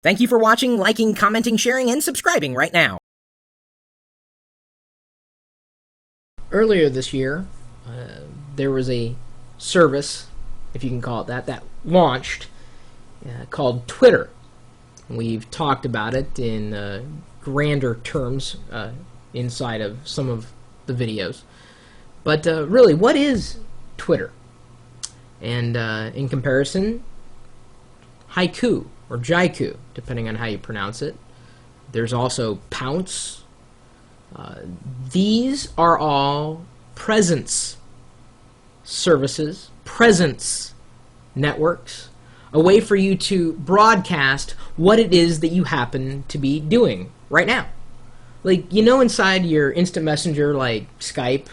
Thank you for watching, liking, commenting, sharing, and subscribing right now. Earlier this year, there was a service, if you can call it that, that launched called Twitter. We've talked about it in grander terms inside of some of the videos. But really, what is Twitter? And in comparison, Haiku, or Jaiku, depending on how you pronounce it. There's also Pounce. These are all presence services, presence networks, a way for you to broadcast what it is that you happen to be doing right now. Like, you know, inside your instant messenger like Skype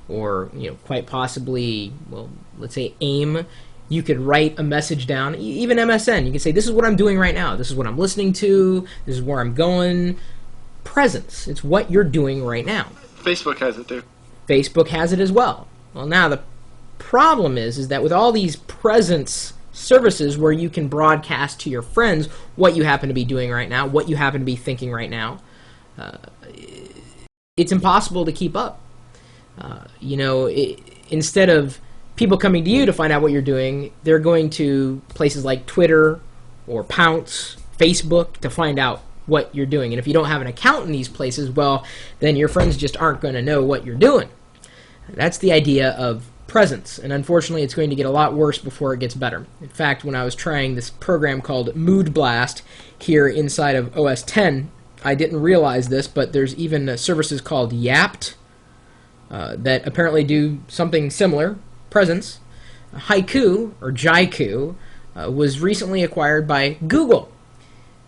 or, quite possibly, well, let's say AIM, you could write a message down, even MSN. You can say, this is what I'm doing right now. This is what I'm listening to. This is where I'm going. Presence. It's what you're doing right now. Facebook has it too. Facebook has it as well. Well, now the problem is that with all these presence services where you can broadcast to your friends what you happen to be doing right now, what you happen to be thinking right now, it's impossible to keep up. Instead of people coming to you to find out what you're doing, they're going to places like Twitter or Pounce, Facebook to find out what you're doing. And if you don't have an account in these places, well, then your friends just aren't going to know what you're doing. That's the idea of presence, and unfortunately it's going to get a lot worse before it gets better. In fact, when I was trying this program called Mood Blast here inside of OS X, I didn't realize this, but there's even services called Yapt that apparently do something similar, presence. Haiku, or Jaiku, was recently acquired by Google.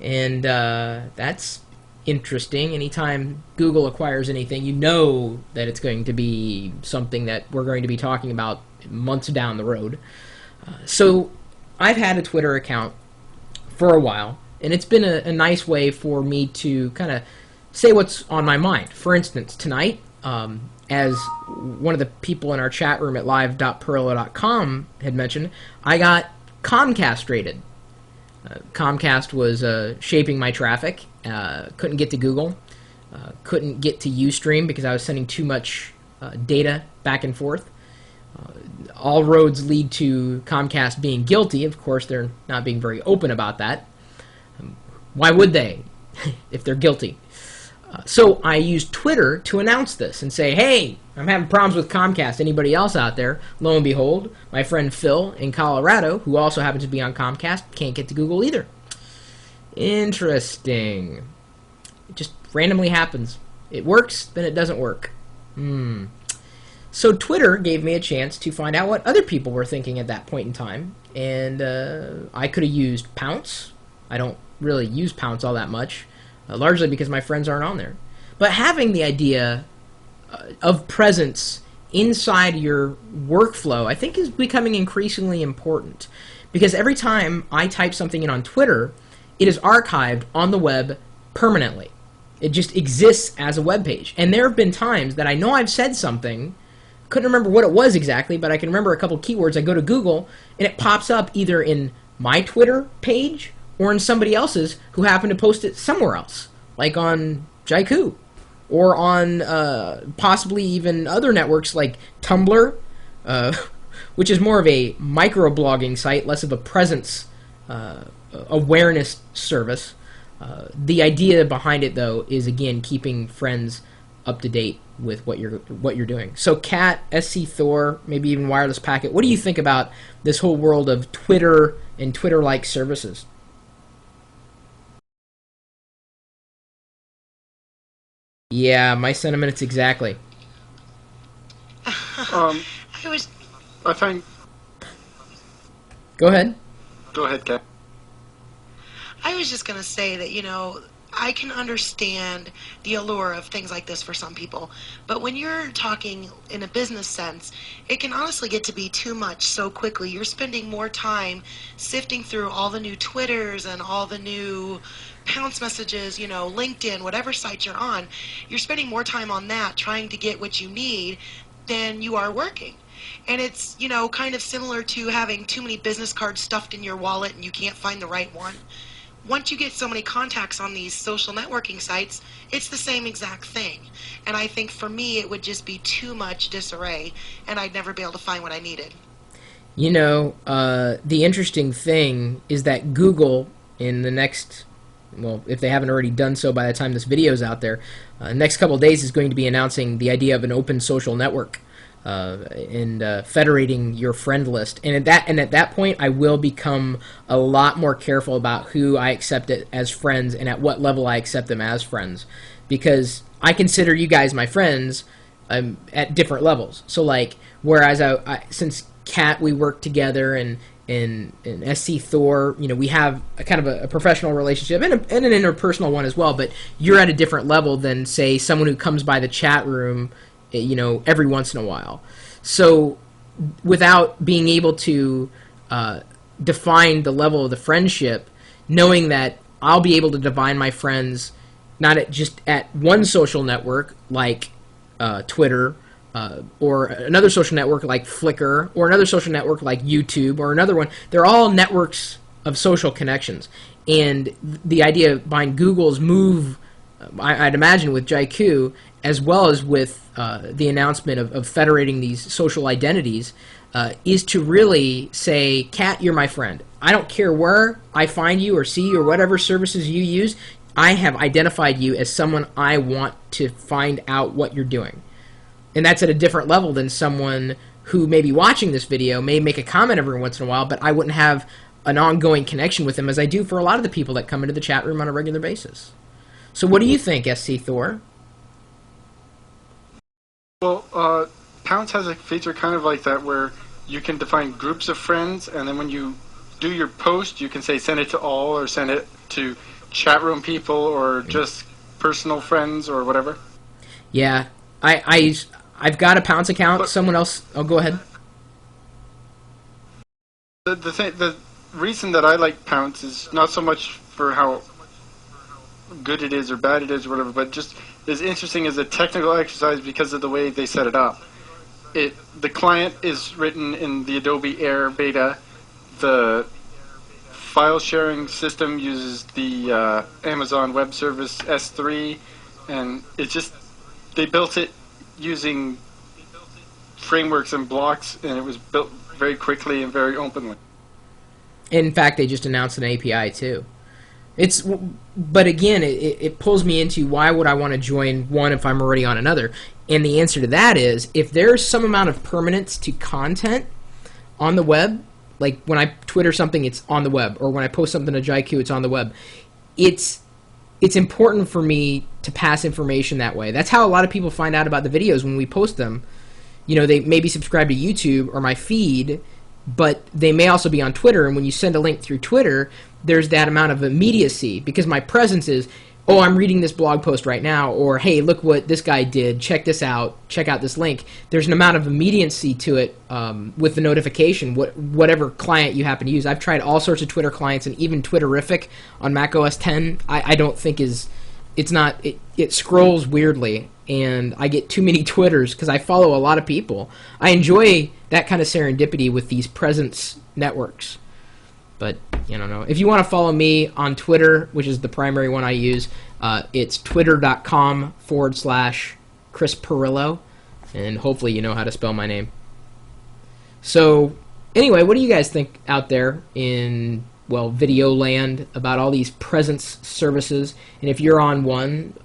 And that's interesting. Anytime Google acquires anything, you know that it's going to be something that we're going to be talking about months down the road. So I've had a Twitter account for a while, and it's been a nice way for me to kind of say what's on my mind. For instance, tonight, as one of the people in our chat room at live.pirillo.com had mentioned, I got Comcast rated. Comcast was shaping my traffic. Couldn't get to Google. Couldn't get to Ustream because I was sending too much data back and forth. All roads lead to Comcast being guilty. Of course, they're not being very open about that. Why would they if they're guilty? So I used Twitter to announce this and say, hey, I'm having problems with Comcast. Anybody else out there? Lo and behold, my friend Phil in Colorado, who also happens to be on Comcast, can't get to Google either. Interesting. It just randomly happens. It works, then it doesn't work. So Twitter gave me a chance to find out what other people were thinking at that point in time. And I could have used Pounce. I don't really use Pounce all that much. Largely because my friends aren't on there. But having the idea of presence inside your workflow, I think, is becoming increasingly important. Because every time I type something in on Twitter, it is archived on the web permanently. It just exists as a web page. And there have been times that I know I've said something, couldn't remember what it was exactly, but I can remember a couple keywords. I go to Google, and it pops up either in my Twitter page or in somebody else's who happened to post it somewhere else, like on Jaiku, or on possibly even other networks like Tumblr, which is more of a microblogging site, less of a presence awareness service. The idea behind it, though, is again keeping friends up to date with what you're doing. So, Cat, SC Thor, maybe even Wireless Packet. What do you think about this whole world of Twitter and Twitter-like services? Yeah, my sentiments exactly. I was find. Go ahead. Go ahead, Kat. I was just going to say that, I can understand the allure of things like this for some people, but when you're talking in a business sense, it can honestly get to be too much so quickly. You're spending more time sifting through all the new Twitters and all the new Pounce messages, LinkedIn, whatever site you're on. You're spending more time on that trying to get what you need than you are working. And it's, kind of similar to having too many business cards stuffed in your wallet and you can't find the right one. once you get so many contacts on these social networking sites, it's the same exact thing. And I think for me, it would just be too much disarray, and I'd never be able to find what I needed. You know, the interesting thing is that Google, in the next, well, if they haven't already done so by the time this video is out there, next couple of days is going to be announcing the idea of an open social network and federating your friend list. And at that point, I will become a lot more careful about who I accept it as friends and at what level I accept them as friends, because I consider you guys my friends at different levels. So like, whereas since Kat, we work together, and SC Thor, you know, we have a kind of a professional relationship and an interpersonal one as well, but you're at a different level than, say, someone who comes by the chat room, you know, every once in a while. So without being able to define the level of the friendship, knowing that I'll be able to define my friends not just at one social network like Twitter, or another social network like Flickr, or another social network like YouTube, or another one. They're all networks of social connections. And the idea behind Google's move, I'd imagine, with Jaiku, as well as with the announcement of federating these social identities, is to really say, Kat, you're my friend. I don't care where I find you or see you or whatever services you use. I have identified you as someone I want to find out what you're doing. And that's at a different level than someone who may be watching this video, may make a comment every once in a while, but I wouldn't have an ongoing connection with them as I do for a lot of the people that come into the chat room on a regular basis. So what do you think, SC Thor? Well, Pounce has a feature kind of like that where you can define groups of friends, and then when you do your post, you can say send it to all, or send it to chat room people, or just personal friends, or whatever. Yeah, I've got a Pounce account. But someone else... Oh, go ahead. The reason that I like Pounce is not so much for how good it is or bad it is or whatever, but just as interesting as a technical exercise because of the way they set it up. The client is written in the Adobe Air beta. The file sharing system uses the Amazon Web Service S3, and it's just, they built it using frameworks and blocks, and it was built very quickly and very openly. In fact, they just announced an API too. But again, it pulls me into, why would I want to join one if I'm already on another? And the answer to that is, if there's some amount of permanence to content on the web, like when I Twitter something, it's on the web, or when I post something to Jaiku, it's on the web. It's important for me to pass information that way. That's how a lot of people find out about the videos when we post them. You know, they maybe subscribe to YouTube or my feed, but they may also be on Twitter, and when you send a link through Twitter, there's that amount of immediacy, because my presence is, oh, I'm reading this blog post right now, or hey, look what this guy did, check this out, check out this link. There's an amount of immediacy to it with the notification, whatever client you happen to use. I've tried all sorts of Twitter clients, and even Twitterific on Mac OS X, I don't think it scrolls weirdly, and I get too many Twitters because I follow a lot of people. I enjoy that kind of serendipity with these presence networks. But, you know, if you want to follow me on Twitter, which is the primary one I use, it's twitter.com/Chris Pirillo, and hopefully you know how to spell my name. So, anyway, what do you guys think out there in, well, video land about all these presence services? And if you're on one,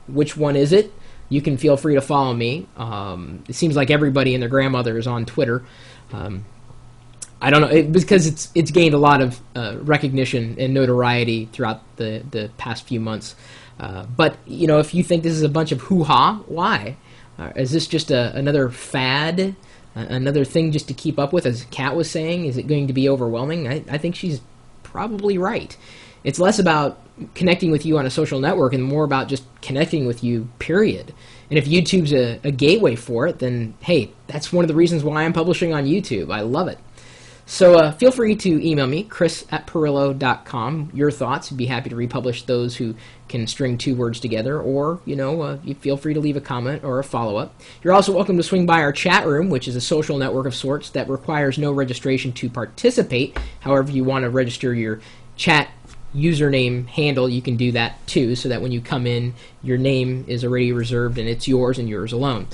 which one is it? You can feel free to follow me. It seems like everybody and their grandmother is on Twitter. I don't know, because it's gained a lot of recognition and notoriety throughout the past few months. But, you know, if you think this is a bunch of hoo-ha, why? Is this just another fad, another thing just to keep up with, as Kat was saying? Is it going to be overwhelming? I think she's probably right. It's less about connecting with you on a social network and more about just connecting with you, period. And if YouTube's a gateway for it, then, hey, that's one of the reasons why I'm publishing on YouTube. I love it. So feel free to email me, chris@pirillo.com, your thoughts. I'd be happy to republish those who can string two words together, or, you know, you feel free to leave a comment or a follow-up. You're also welcome to swing by our chat room, which is a social network of sorts that requires no registration to participate. However, you want to register your chat username handle, you can do that too, so that when you come in, your name is already reserved and it's yours and yours alone.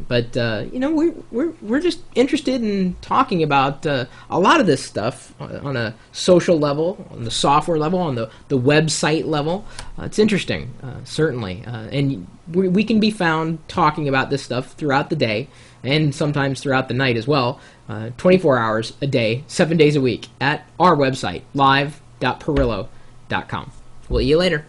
But we're just interested in talking about a lot of this stuff on a social level, on the software level, on the website level. It's interesting, certainly, and we can be found talking about this stuff throughout the day and sometimes throughout the night as well, 24 hours a day, 7 days a week at our website, live.pirillo.com. We'll see you later.